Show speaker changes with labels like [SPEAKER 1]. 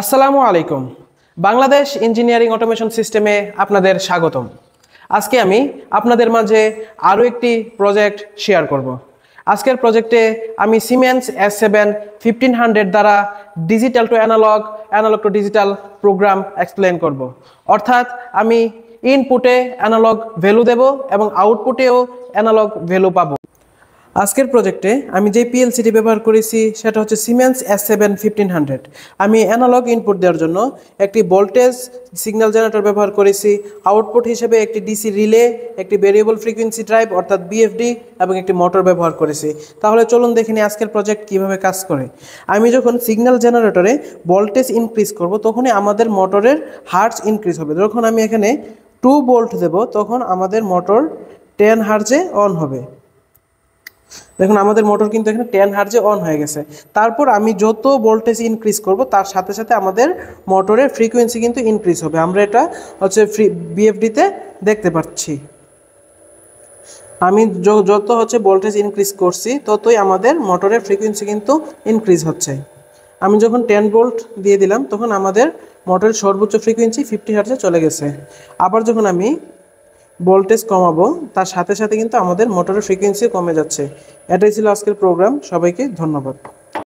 [SPEAKER 1] আসসালামু আলাইকুম। Bangladesh engineering automation সিস্টেমে আপনাদের স্বাগতম। আজকে আমি আপনাদের মাঝে আরও একটি প্রজেক্ট শেয়ার করব। আজকের প্রজেক্টে আমি সিমেন্স S7-1500 দ্বারা digital to analogue, analogue to digital program explain করব। অর্থাৎ আমি ইনপুটে অ্যানালগ ভ্যালু দেব এবং আউটপুটেও অ্যানালগ ভ্যালু পাবো। আজকের প্রজেক্টে আমি যে পিএলসিটি ব্যবহার করেছি সেটা হচ্ছে সিমেন্স S7-1500। আমি অ্যানালগ ইনপুট দেওয়ার জন্য একটি ভোল্টেজ সিগন্যাল জেনারেটর ব্যবহার করেছি, আউটপুট হিসেবে একটি ডিসি রিলে, একটি ভেরিয়েবল ফ্রিকোয়েন্সি ড্রাইভ অর্থাৎ বিএফডি এবং একটি মোটর ব্যবহার করেছি। তাহলে চলুন দেখে নিই আজকের প্রজেক্ট কিভাবে কাজ করে। আমি যখন সিগন্যাল জেনারেটরে ভোল্টেজ ইনক্রিজ করব তখনই আমাদের মোটরের হার্টজ ইনক্রিজ হবে। যখন আমি এখানে 2 ভোল্ট দেব তখন আমাদের মোটর 10 হার্টজে অন হবে। দেখুন আমাদের মোটর কিন্তু এখানে 10 হার্জে অন হয়ে গেছে। তারপর আমি যত ভোল্টেজ ইনক্রিজ করব তার সাথে সাথে আমাদের মোটরের ফ্রিকোয়েন্সি কিন্তু ইনক্রিজ হবে। আমরা এটা হচ্ছে বিএফডিতে দেখতে পাচ্ছি। আমি যত হচ্ছে ভোল্টেজ ইনক্রিজ করছি ততই আমাদের মোটরের ফ্রিকোয়েন্সি কিন্তু ইনক্রিজ হচ্ছে। আমি যখন 10 ভোল্ট দিয়ে দিলাম তখন আমাদের মোটরের সর্বোচ্চ ফ্রিকোয়েন্সি 50 হার্জে চলে গেছে। আবার যখন আমি ভোল্টেজ কমাবো তার সাথে সাথে কিন্তু আমাদের মোটরের ফ্রিকোয়েন্সি কমে যাচ্ছে। এটাই ছিল আজকের প্রোগ্রাম। সবাইকে ধন্যবাদ।